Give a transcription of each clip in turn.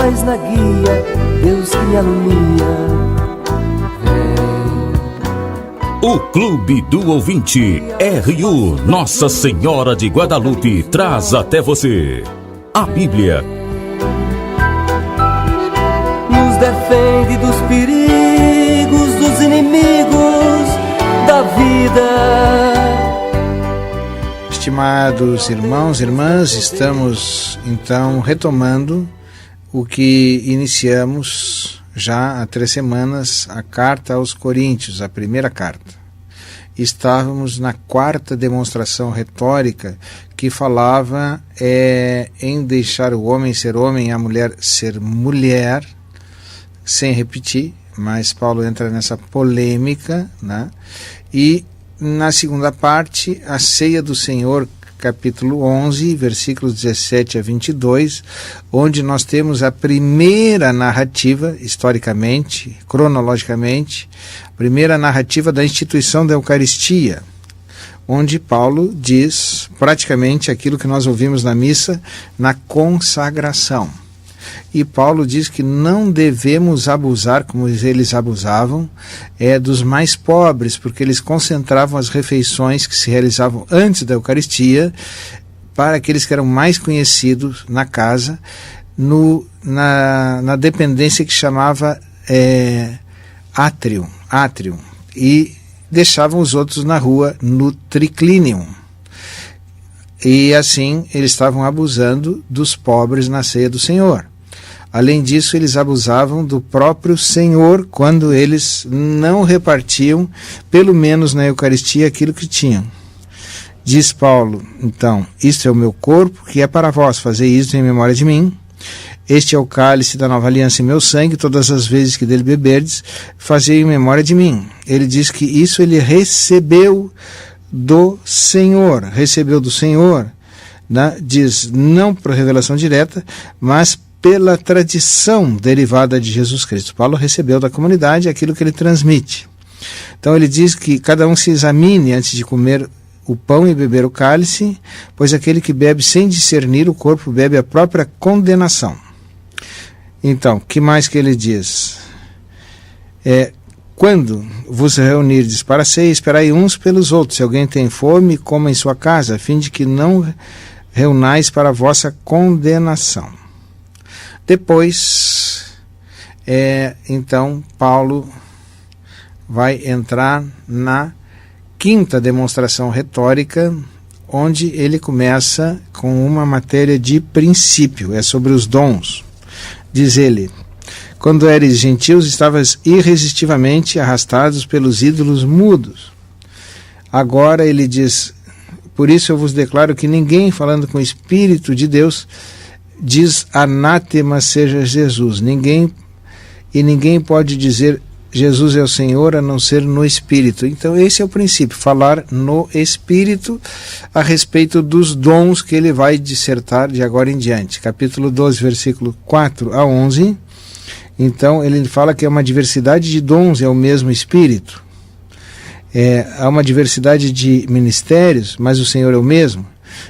paz na guia, Deus que me alumia. O Clube do Ouvinte RU Nossa Senhora de Guadalupe traz até você a Bíblia. Nos defende dos perigos, dos inimigos da vida. Estimados irmãos e irmãs, estamos então retomando o que iniciamos já há 3 semanas, a carta aos Coríntios, a primeira carta. Estávamos na 4ª demonstração retórica que falava em deixar o homem ser homem e a mulher ser mulher, sem repetir, mas Paulo entra nessa polêmica, né? E na segunda parte, a ceia do Senhor, capítulo 11, versículos 17 a 22, onde nós temos a primeira narrativa, historicamente, cronologicamente, a primeira narrativa da instituição da Eucaristia, onde Paulo diz praticamente aquilo que nós ouvimos na missa, na consagração. E Paulo diz que não devemos abusar, como eles abusavam, dos mais pobres, porque eles concentravam as refeições que se realizavam antes da Eucaristia para aqueles que eram mais conhecidos na casa, na dependência que chamava átrium, e deixavam os outros na rua, no triclinium. E assim eles estavam abusando dos pobres na ceia do Senhor. Além disso, eles abusavam do próprio Senhor quando eles não repartiam, pelo menos na Eucaristia, aquilo que tinham. Diz Paulo, então, isto é o meu corpo, que é para vós, fazei isto em memória de mim. Este é o cálice da nova aliança em meu sangue, todas as vezes que dele beberdes, fazei em memória de mim. Ele diz que isso ele recebeu do Senhor, né? Diz não por revelação direta, mas pela tradição derivada de Jesus Cristo. Paulo recebeu da comunidade aquilo que ele transmite. Então ele diz que cada um se examine antes de comer o pão e beber o cálice, pois aquele que bebe sem discernir o corpo bebe a própria condenação. Então, que mais que ele diz? Quando vos reunirdes para a ceia, esperai uns pelos outros. Se alguém tem fome, coma em sua casa, a fim de que não reunais para a vossa condenação. Depois, então, Paulo vai entrar na 5ª demonstração retórica, onde ele começa com uma matéria de princípio, é sobre os dons. Diz ele, quando eres gentios, estavas irresistivamente arrastados pelos ídolos mudos. Agora ele diz, por isso eu vos declaro que ninguém, falando com o Espírito de Deus, diz anátema seja Jesus. Ninguém pode dizer Jesus é o Senhor a não ser no Espírito. Então esse é o princípio, falar no Espírito a respeito dos dons que ele vai dissertar de agora em diante. Capítulo 12, versículo 4 a 11. Então ele fala que é uma diversidade de dons, é o mesmo Espírito. Há uma diversidade de ministérios, mas o Senhor é o mesmo.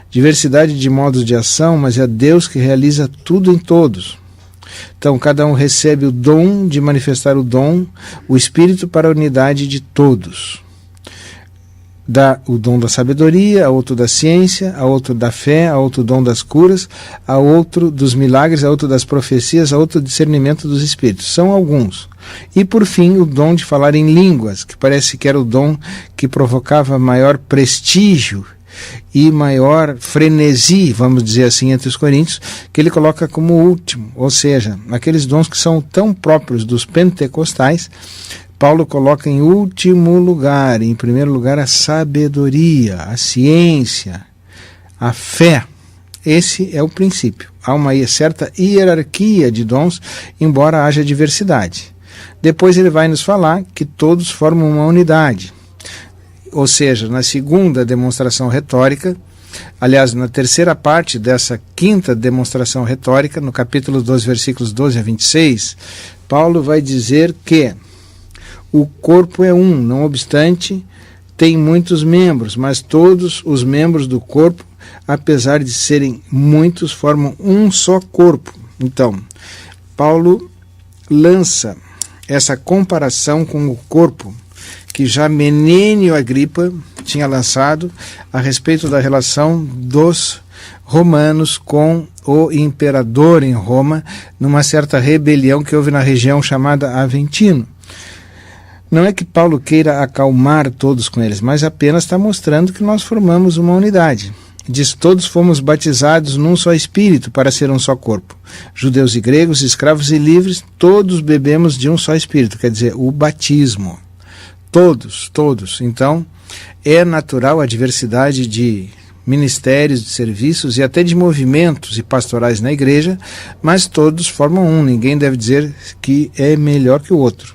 Diversidade de modos de ação, mas é Deus que realiza tudo em todos. Então, cada um recebe o dom de manifestar o dom, o Espírito para a unidade de todos. Dá o dom da sabedoria, a outro da ciência, a outro da fé, a outro dom das curas, a outro dos milagres, a outro das profecias, a outro discernimento dos Espíritos. São alguns. E, por fim, o dom de falar em línguas, que parece que era o dom que provocava maior prestígio e maior frenesi, vamos dizer assim, entre os coríntios, que ele coloca como último, ou seja, aqueles dons que são tão próprios dos pentecostais, Paulo coloca em último lugar, em primeiro lugar a sabedoria, a ciência, a fé. Esse é o princípio. Há uma certa hierarquia de dons, embora haja diversidade. Depois ele vai nos falar que todos formam uma unidade. Ou seja, na 2ª demonstração retórica, aliás, na 3ª parte dessa 5ª demonstração retórica, no capítulo 12, versículos 12 a 26, Paulo vai dizer que o corpo é um, não obstante, tem muitos membros, mas todos os membros do corpo, apesar de serem muitos, formam um só corpo. Então, Paulo lança essa comparação com o corpo que já Menênio Agripa tinha lançado a respeito da relação dos romanos com o imperador em Roma, numa certa rebelião que houve na região chamada Aventino. Não é que Paulo queira acalmar todos com eles, mas apenas está mostrando que nós formamos uma unidade. Diz: todos fomos batizados num só espírito para ser um só corpo. Judeus e gregos, escravos e livres, todos bebemos de um só espírito, quer dizer, o batismo. Todos. Então, é natural a diversidade de ministérios, de serviços e até de movimentos e pastorais na igreja, mas todos formam um. Ninguém deve dizer que é melhor que o outro.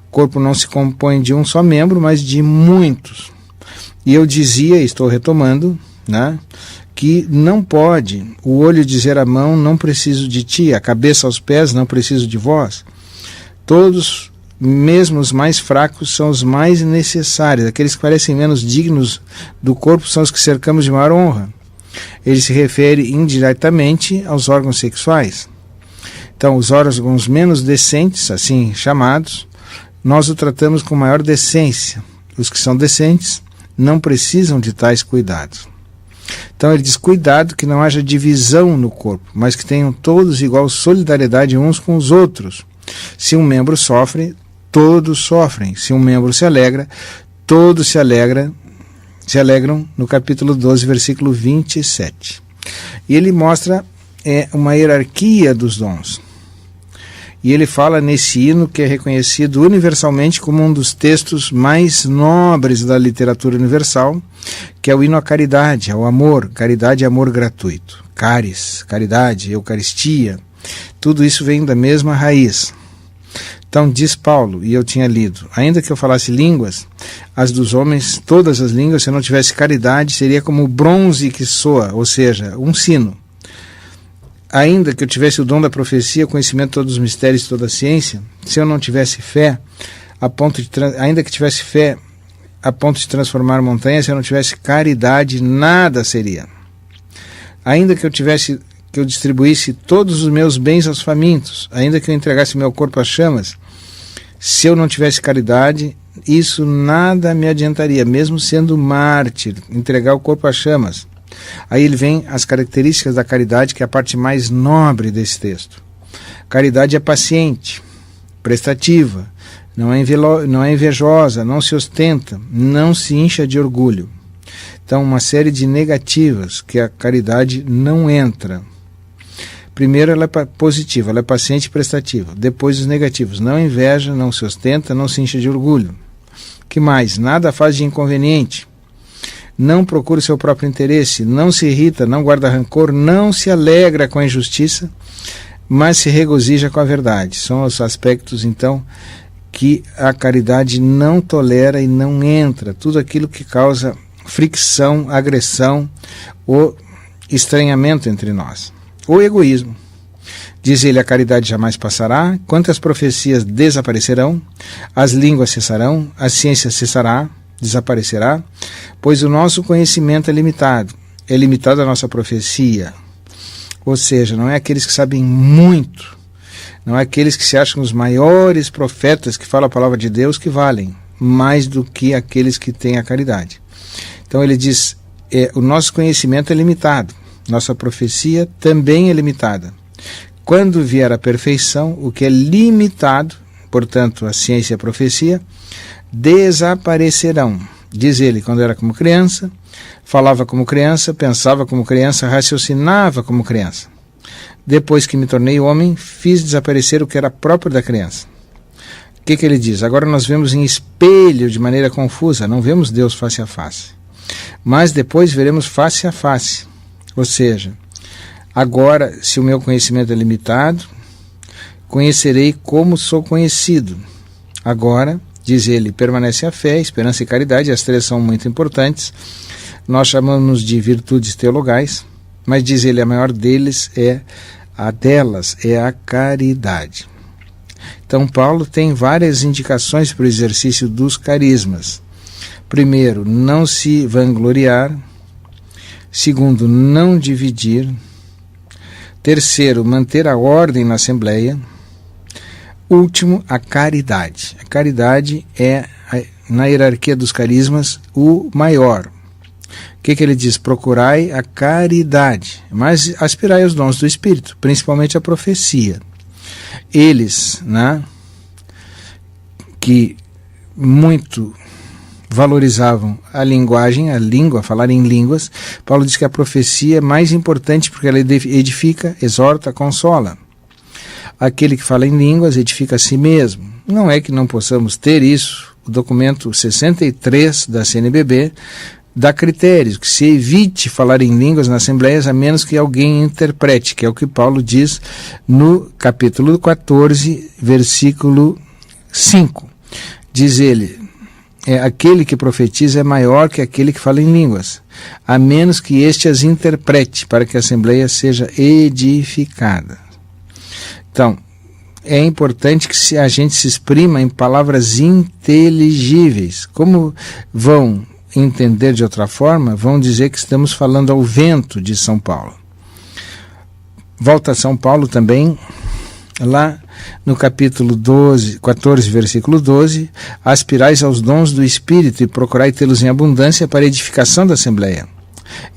O corpo não se compõe de um só membro, mas de muitos. E eu dizia, estou retomando, né, que não pode o olho dizer à mão: não preciso de ti, a cabeça aos pés: não preciso de vós. Todos, mesmo os mais fracos, são os mais necessários. Aqueles que parecem menos dignos do corpo são os que cercamos de maior honra. Ele se refere indiretamente aos órgãos sexuais. Então, os órgãos menos decentes, assim chamados, nós o tratamos com maior decência. Os que são decentes não precisam de tais cuidados. Então ele diz: cuidado que não haja divisão no corpo, mas que tenham todos igual solidariedade uns com os outros. Se um membro sofre, todos sofrem. Se um membro se alegra, todos se alegram, no capítulo 12, versículo 27. E ele mostra uma hierarquia dos dons. E ele fala nesse hino que é reconhecido universalmente como um dos textos mais nobres da literatura universal, que é o hino à caridade, ao amor. Caridade é amor gratuito. Caris, caridade, eucaristia, tudo isso vem da mesma raiz. Então diz Paulo, e eu tinha lido: ainda que eu falasse línguas, as dos homens, todas as línguas, se eu não tivesse caridade, seria como o bronze que soa, ou seja, um sino. Ainda que eu tivesse o dom da profecia, conhecimento de todos os mistérios e toda a ciência, se eu não tivesse fé, ainda que tivesse fé a ponto de transformar montanhas, se eu não tivesse caridade, nada seria. Ainda que eu distribuísse todos os meus bens aos famintos, ainda que eu entregasse meu corpo às chamas, se eu não tivesse caridade, isso nada me adiantaria, mesmo sendo mártir, entregar o corpo às chamas. Aí ele vem as características da caridade, que é a parte mais nobre desse texto. Caridade é paciente, prestativa, não é invejosa, não se ostenta, não se incha de orgulho. Então, uma série de negativas que a caridade não entra. Primeiro, ela é positiva, ela é paciente e prestativa. Depois, os negativos: não inveja, não se ostenta, não se incha de orgulho. Que mais? Nada faz de inconveniente. Não procura o seu próprio interesse, não se irrita, não guarda rancor, não se alegra com a injustiça, mas se regozija com a verdade. São os aspectos, então, que a caridade não tolera e não entra. Tudo aquilo que causa fricção, agressão ou estranhamento entre nós. O egoísmo. Diz ele: a caridade jamais passará, quantas profecias desaparecerão, as línguas cessarão, a ciência cessará, desaparecerá, pois o nosso conhecimento é limitado a nossa profecia. Ou seja, não é aqueles que sabem muito, não é aqueles que se acham os maiores profetas que falam a palavra de Deus que valem, mais do que aqueles que têm a caridade. Então ele diz: o nosso conhecimento é limitado, nossa profecia também é limitada. Quando vier a perfeição, o que é limitado, portanto a ciência e a profecia, desaparecerão. Diz ele: quando era como criança, falava como criança, pensava como criança, raciocinava como criança. Depois que me tornei homem, fiz desaparecer o que era próprio da criança. O que ele diz? Agora nós vemos em espelho de maneira confusa, não vemos Deus face a face. Mas depois veremos face a face. Ou seja, agora, se o meu conhecimento é limitado, conhecerei como sou conhecido. Agora, diz ele, permanece a fé, esperança e caridade, as três são muito importantes. Nós chamamos de virtudes teologais, mas diz ele, a maior delas é a caridade. Então Paulo tem várias indicações para o exercício dos carismas. Primeiro, não se vangloriar. Segundo, não dividir. Terceiro, manter a ordem na Assembleia. Último, a caridade. A caridade é, na hierarquia dos carismas, o maior. O que ele diz? Procurai a caridade, mas aspirai aos dons do Espírito, principalmente a profecia. Eles, né, que muito valorizavam a linguagem, a língua, falar em línguas, Paulo diz que a profecia é mais importante porque ela edifica, exorta, consola. Aquele que fala em línguas edifica a si mesmo. Não é que não possamos ter isso. O documento 63 da CNBB dá critérios, que se evite falar em línguas nas assembleias a menos que alguém interprete, que é o que Paulo diz no capítulo 14, versículo 5. Diz ele, aquele que profetiza é maior que aquele que fala em línguas, a menos que este as interprete, para que a assembleia seja edificada. Então, é importante que a gente se exprima em palavras inteligíveis. Como vão entender de outra forma, vão dizer que estamos falando ao vento de São Paulo. Volta a São Paulo também, lá no capítulo 14, versículo 12, aspirais aos dons do Espírito e procurai tê-los em abundância para a edificação da Assembleia.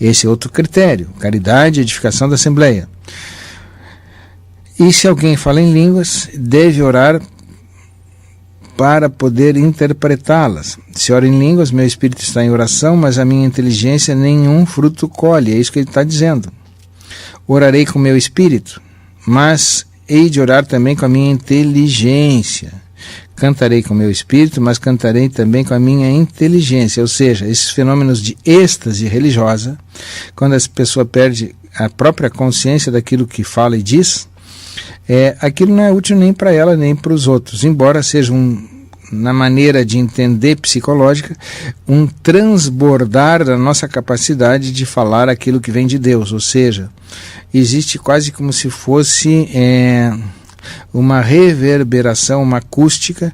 Esse é outro critério, caridade e edificação da Assembleia. E se alguém fala em línguas, deve orar para poder interpretá-las. Se ora em línguas, meu espírito está em oração, mas a minha inteligência nenhum fruto colhe. É isso que ele está dizendo. Orarei com meu espírito, mas hei de orar também com a minha inteligência. Cantarei com meu espírito, mas cantarei também com a minha inteligência. Ou seja, esses fenômenos de êxtase religiosa, quando a pessoa perde a própria consciência daquilo que fala e diz, aquilo não é útil nem para ela nem para os outros, embora seja na maneira de entender psicológica, um transbordar da nossa capacidade de falar aquilo que vem de Deus, ou seja, existe quase como se fosse uma reverberação, uma acústica,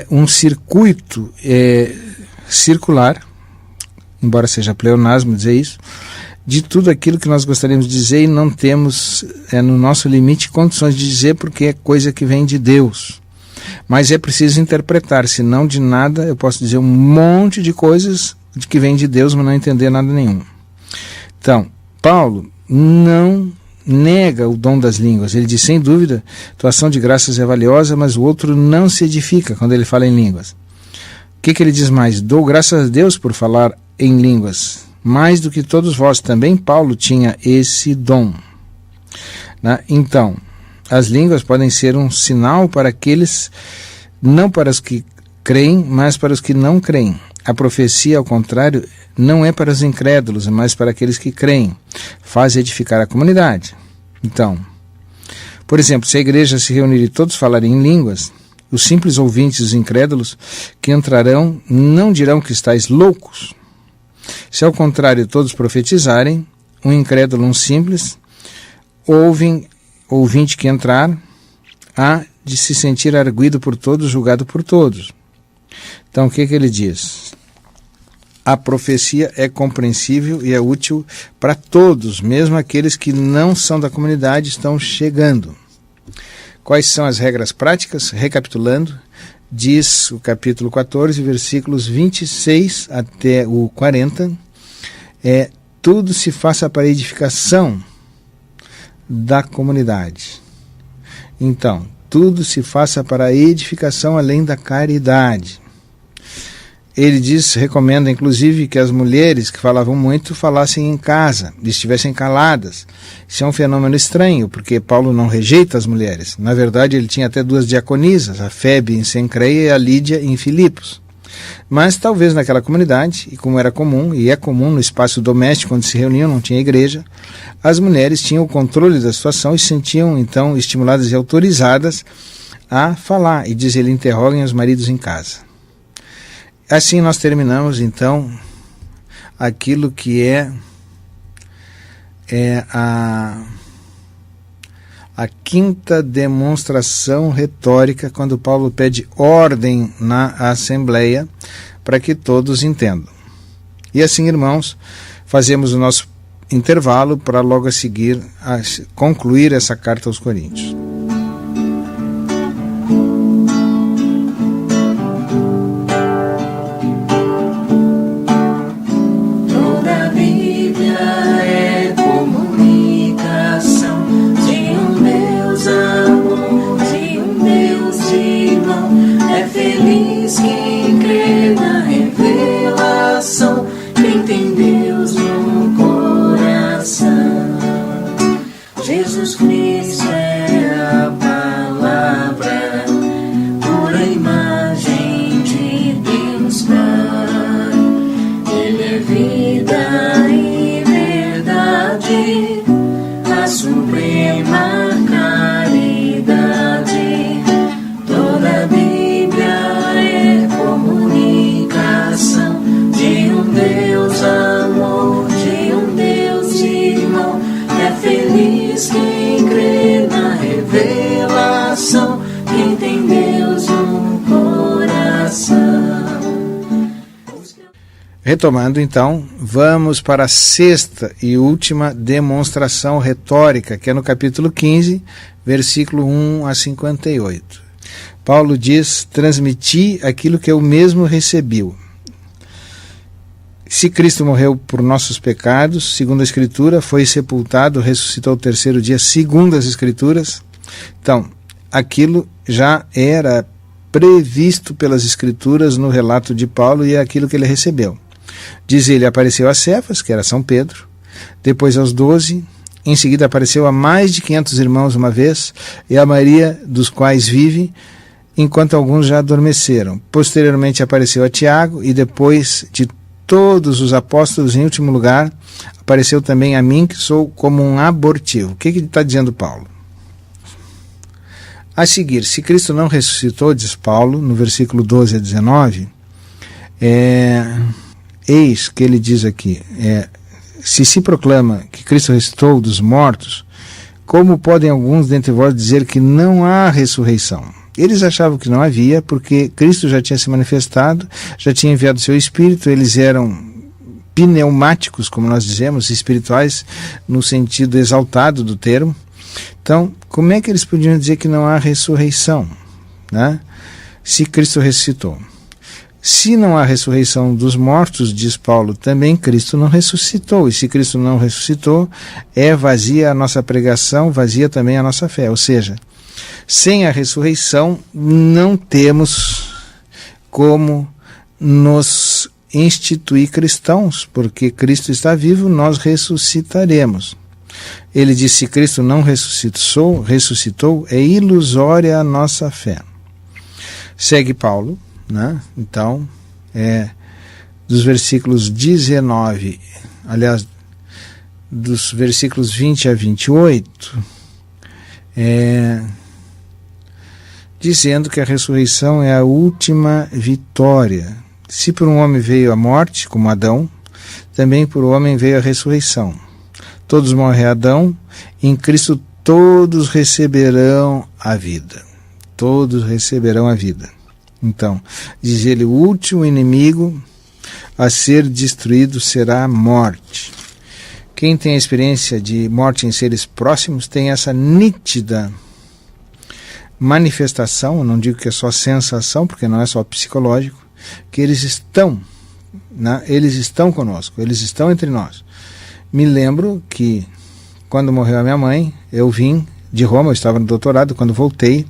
um circuito circular, embora seja pleonasmo dizer isso, de tudo aquilo que nós gostaríamos de dizer e não temos no nosso limite condições de dizer porque é coisa que vem de Deus. Mas é preciso interpretar, senão de nada eu posso dizer um monte de coisas de que vem de Deus, mas não entender nada nenhum. Então, Paulo não nega o dom das línguas. Ele diz, sem dúvida, tua ação de graças é valiosa, mas o outro não se edifica quando ele fala em línguas. O que ele diz mais? Dou graças a Deus por falar em línguas. Mais do que todos vós, também Paulo tinha esse dom. Né? Então, as línguas podem ser um sinal para aqueles, não para os que creem, mas para os que não creem. A profecia, ao contrário, não é para os incrédulos, mas para aqueles que creem. Faz edificar a comunidade. Então, por exemplo, se a igreja se reunir e todos falarem em línguas, os simples ouvintes, os incrédulos que entrarão, não dirão que estáis loucos. Se ao contrário todos profetizarem, um incrédulo, um simples, ouvinte que entrar, há de se sentir arguido por todos, julgado por todos. Então o que ele diz? A profecia é compreensível e é útil para todos, mesmo aqueles que não são da comunidade estão chegando. Quais são as regras práticas? Recapitulando, diz o capítulo 14, versículos 26 até o 40, tudo se faça para a edificação da comunidade. Então, tudo se faça para a edificação além da caridade. Ele recomenda inclusive que as mulheres que falavam muito falassem em casa, estivessem caladas. Isso é um fenômeno estranho, porque Paulo não rejeita as mulheres. Na verdade, ele tinha até 2 diaconisas, a Febe em Cencreia e a Lídia em Filipos. Mas talvez naquela comunidade, e como era comum, e é comum no espaço doméstico onde se reuniam, não tinha igreja, as mulheres tinham o controle da situação e se sentiam então estimuladas e autorizadas a falar. E diz ele, interroguem os maridos em casa. Assim nós terminamos então aquilo que é a quinta demonstração retórica, quando Paulo pede ordem na Assembleia para que todos entendam. E assim, irmãos, fazemos o nosso intervalo para logo a seguir concluir essa carta aos Coríntios. Jesus Cristo é a palavra, pura imagem de Deus Pai. Ele é vida e verdade, a suprema caridade. Toda a Bíblia é comunicação de um Deus amor, de um Deus irmão. É feliz quem crê na revelação, quem tem Deus no coração. Retomando então, vamos para a sexta e última demonstração retórica, que é no capítulo 15, versículo 1 a 58. Paulo diz: transmiti aquilo que eu mesmo recebi. Se Cristo morreu por nossos pecados, segundo a Escritura, foi sepultado, ressuscitou ao terceiro dia, segundo as Escrituras. Então, aquilo já era previsto pelas Escrituras no relato de Paulo e é aquilo que ele recebeu. Diz ele, apareceu a Cefas, que era São Pedro, depois aos 12, em seguida apareceu a mais de 500 irmãos uma vez, e a maioria dos quais vive, enquanto alguns já adormeceram. Posteriormente apareceu a Tiago, e depois de todos os apóstolos, em último lugar, apareceu também a mim, que sou como um abortivo. O que está dizendo Paulo? A seguir, se Cristo não ressuscitou, diz Paulo, no versículo 12 a 19, eis que ele diz aqui, se proclama que Cristo ressuscitou dos mortos, como podem alguns dentre vós dizer que não há ressurreição? Eles achavam que não havia, porque Cristo já tinha se manifestado, já tinha enviado o seu Espírito, eles eram pneumáticos, como nós dizemos, espirituais, no sentido exaltado do termo. Então, como é que eles podiam dizer que não há ressurreição, né? Se Cristo ressuscitou? Se não há ressurreição dos mortos, diz Paulo, também Cristo não ressuscitou. E se Cristo não ressuscitou, é vazia a nossa pregação, vazia também a nossa fé. Ou seja, sem a ressurreição, não temos como nos instituir cristãos, porque Cristo está vivo, nós ressuscitaremos. Ele diz, se Cristo não ressuscitou, é ilusória a nossa fé. Segue Paulo, né? Então, dos versículos 19, aliás, dos versículos 20 a 28, dizendo que a ressurreição é a última vitória. Se por um homem veio a morte, como Adão, também por um homem veio a ressurreição. Todos morrem Adão, em Cristo todos receberão a vida. Todos receberão a vida. Então, diz ele, o último inimigo a ser destruído será a morte. Quem tem a experiência de morte em seres próximos tem essa nítida manifestação, eu não digo que é só sensação, porque não é só psicológico, que eles estão conosco, eles estão entre nós. Me lembro que quando morreu a minha mãe, eu vim de Roma, eu estava no doutorado, quando voltei,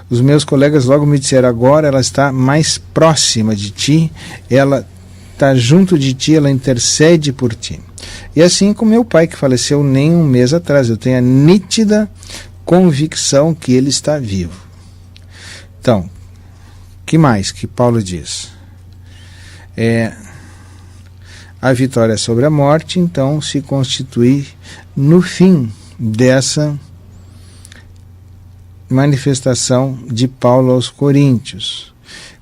os meus colegas logo me disseram, agora ela está mais próxima de ti, ela está junto de ti, ela intercede por ti. E assim com meu pai, que faleceu nem um mês atrás, eu tenho a nítida convicção que ele está vivo. Então, que mais que Paulo diz? A vitória sobre a morte, então, se constitui no fim dessa manifestação de Paulo aos Coríntios.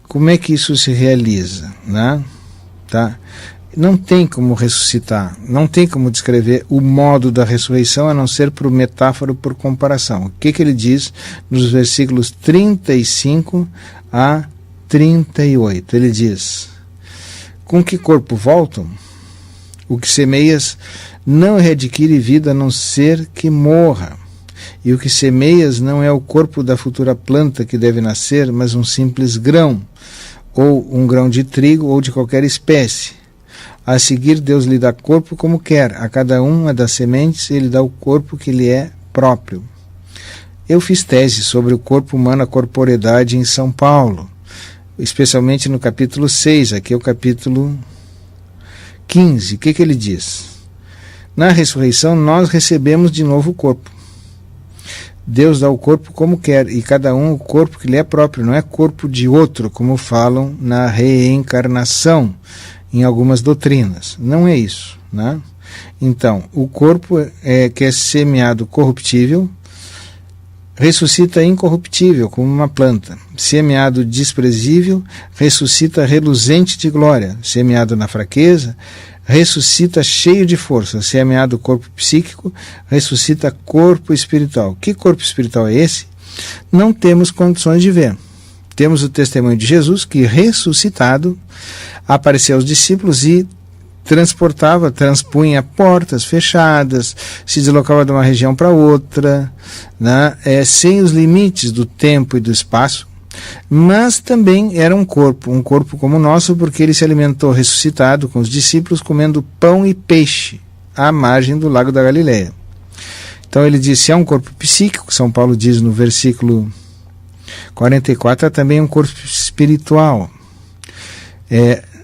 Como é que isso se realiza, né? Tá? Não tem como ressuscitar, não tem como descrever o modo da ressurreição a não ser por metáfora, por comparação. O que ele diz nos versículos 35 a 38? Ele diz, com que corpo voltam? O que semeias não readquire vida a não ser que morra. E o que semeias não é o corpo da futura planta que deve nascer, mas um simples grão, ou um grão de trigo ou de qualquer espécie. A seguir, Deus lhe dá corpo como quer. A cada uma das sementes ele dá o corpo que lhe é próprio. Eu fiz tese sobre o corpo humano, a corporeidade em São Paulo, especialmente no capítulo 6, aqui é o capítulo 15. O que ele diz? Na ressurreição nós recebemos de novo o corpo. Deus dá o corpo como quer, e cada um o corpo que lhe é próprio, não é corpo de outro, como falam na reencarnação, em algumas doutrinas. Não é isso, né? Então, o corpo que é semeado corruptível, ressuscita incorruptível, como uma planta. Semeado desprezível, ressuscita reluzente de glória. Semeado na fraqueza, ressuscita cheio de força. Semeado corpo psíquico, ressuscita corpo espiritual. Que corpo espiritual é esse? Não temos condições de ver. Temos o testemunho de Jesus, que ressuscitado, apareceu aos discípulos e transpunha portas fechadas, se deslocava de uma região para outra, né, sem os limites do tempo e do espaço, mas também era um corpo como o nosso, porque ele se alimentou ressuscitado com os discípulos comendo pão e peixe à margem do lago da Galileia. Então ele disse, é um corpo psíquico, São Paulo diz no versículo 44, é também um corpo espiritual.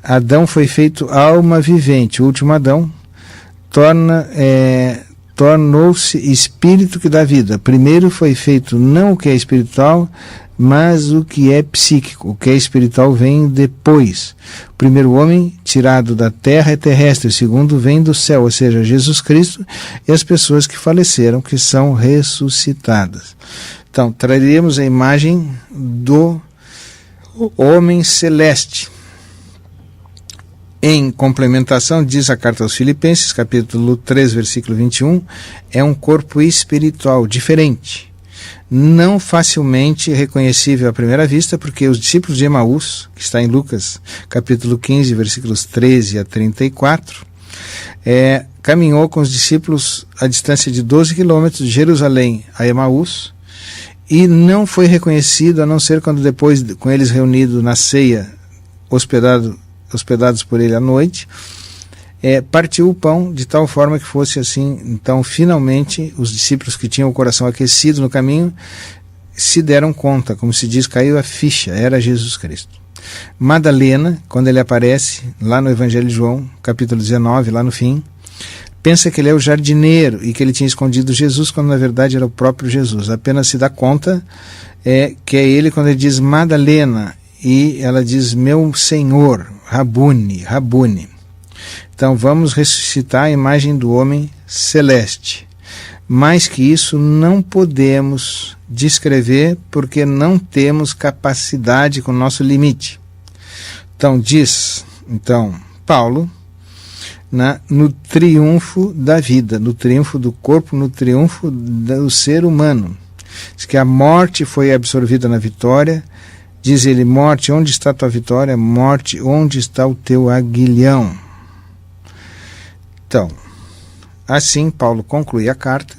Adão foi feito alma vivente, o último Adão tornou-se espírito que dá vida. Primeiro foi feito não o que é espiritual, mas o que é psíquico. O que é espiritual vem depois. O primeiro homem tirado da terra é terrestre, o segundo vem do céu, ou seja, Jesus Cristo e as pessoas que faleceram, que são ressuscitadas. Então, traríamos a imagem do homem celeste. Em complementação, diz a carta aos Filipenses, capítulo 3, versículo 21, é um corpo espiritual diferente, não facilmente reconhecível à primeira vista, porque os discípulos de Emaús, que está em Lucas, capítulo 15, versículos 13 a 34, caminhou com os discípulos a distância de 12 quilômetros de Jerusalém a Emaús, e não foi reconhecido, a não ser quando depois, com eles reunidos na ceia, hospedados por ele à noite, partiu o pão de tal forma que fosse assim. Então, finalmente, os discípulos que tinham o coração aquecido no caminho se deram conta, como se diz, caiu a ficha, era Jesus Cristo. Madalena, quando ele aparece lá no Evangelho de João, capítulo 19, lá no fim, pensa que ele é o jardineiro e que ele tinha escondido Jesus, quando na verdade era o próprio Jesus. Apenas se dá conta que é ele quando ele diz Madalena, e ela diz meu Senhor, Rabuni, Rabuni. Então vamos ressuscitar a imagem do homem celeste. Mais que isso não podemos descrever, porque não temos capacidade com o nosso limite. Então diz Paulo, no triunfo da vida, no triunfo do corpo, no triunfo do ser humano. Diz que a morte foi absorvida na vitória. Diz ele, morte, onde está a tua vitória? Morte, onde está o teu aguilhão? Então, assim Paulo conclui a carta,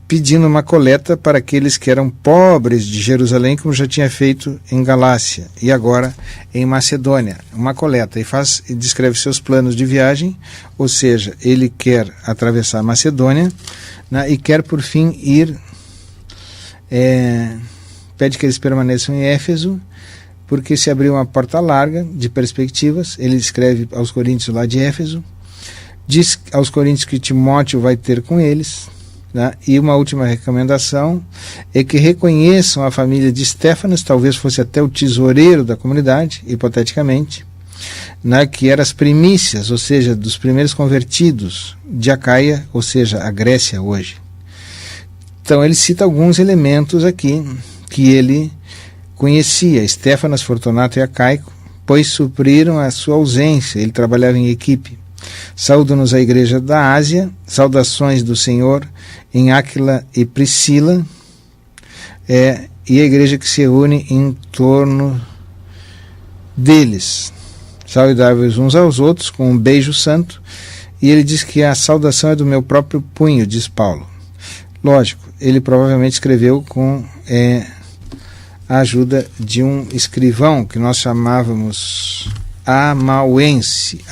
pedindo uma coleta para aqueles que eram pobres de Jerusalém, como já tinha feito em Galácia, e agora em Macedônia, uma coleta, e descreve seus planos de viagem, ou seja, ele quer atravessar Macedônia, e quer por fim ir, pede que eles permaneçam em Éfeso, porque se abriu uma porta larga de perspectivas. Ele escreve aos Coríntios lá de Éfeso, diz aos Coríntios que Timóteo vai ter com eles, e uma última recomendação é que reconheçam a família de Estéfanas, talvez fosse até o tesoureiro da comunidade, hipoteticamente, que eram as primícias, ou seja, dos primeiros convertidos de Acaia, ou seja, a Grécia hoje. Então ele cita alguns elementos aqui que ele conhecia, Estéfanas, Fortunato e Acaico, pois supriram a sua ausência, ele trabalhava em equipe. Saúda-nos a igreja da Ásia, saudações do Senhor em Áquila e Priscila, e a igreja que se une em torno deles. Saudai-vos uns aos outros com um beijo santo. E ele diz que a saudação é do meu próprio punho, diz Paulo. Lógico, ele provavelmente escreveu com a ajuda de um escrivão que nós chamávamos amauense.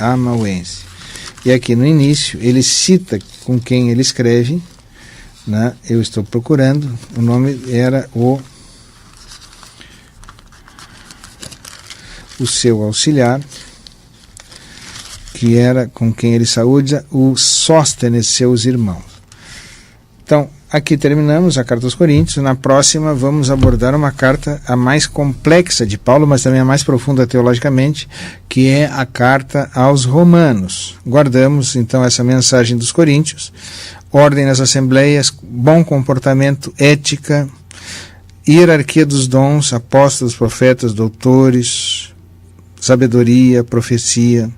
E aqui no início ele cita com quem ele escreve, né? Eu estou procurando, o nome era o seu auxiliar, que era com quem ele saúda o Sóstenes, seus irmãos. Então, aqui terminamos a carta aos Coríntios. Na próxima vamos abordar uma carta a mais complexa de Paulo, mas também a mais profunda teologicamente, que é a carta aos Romanos. Guardamos então essa mensagem dos Coríntios: ordem nas assembleias, bom comportamento, ética, hierarquia dos dons, apóstolos, profetas, doutores, sabedoria, profecia.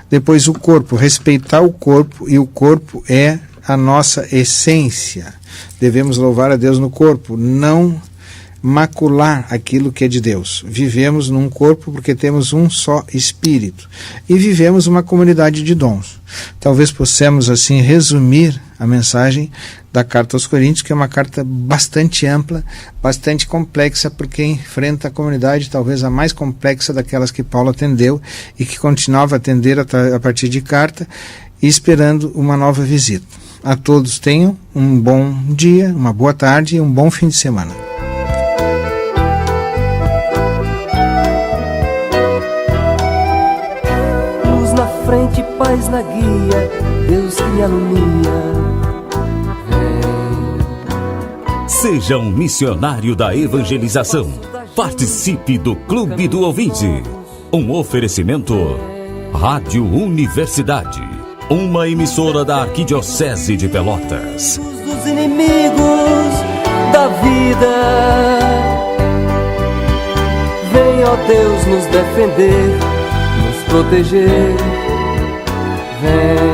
Depois o corpo, respeitar o corpo, e o corpo é a nossa essência. Devemos louvar a Deus no corpo, não macular aquilo que é de Deus. Vivemos num corpo porque temos um só espírito e vivemos uma comunidade de dons. Talvez possamos assim resumir a mensagem da carta aos Coríntios, que é uma carta bastante ampla, bastante complexa, porque enfrenta a comunidade talvez a mais complexa daquelas que Paulo atendeu e que continuava a atender a partir de carta, e esperando uma nova visita. A todos tenham um bom dia, uma boa tarde e um bom fim de semana. Luz na frente, paz na guia, Deus que me alumia. Seja um missionário da evangelização. Participe do Clube do Ouvinte. Um oferecimento Rádio Universidade, uma emissora da Arquidiocese de Pelotas. Dos inimigos da vida, vem, ó Deus, nos defender, nos proteger. Vem.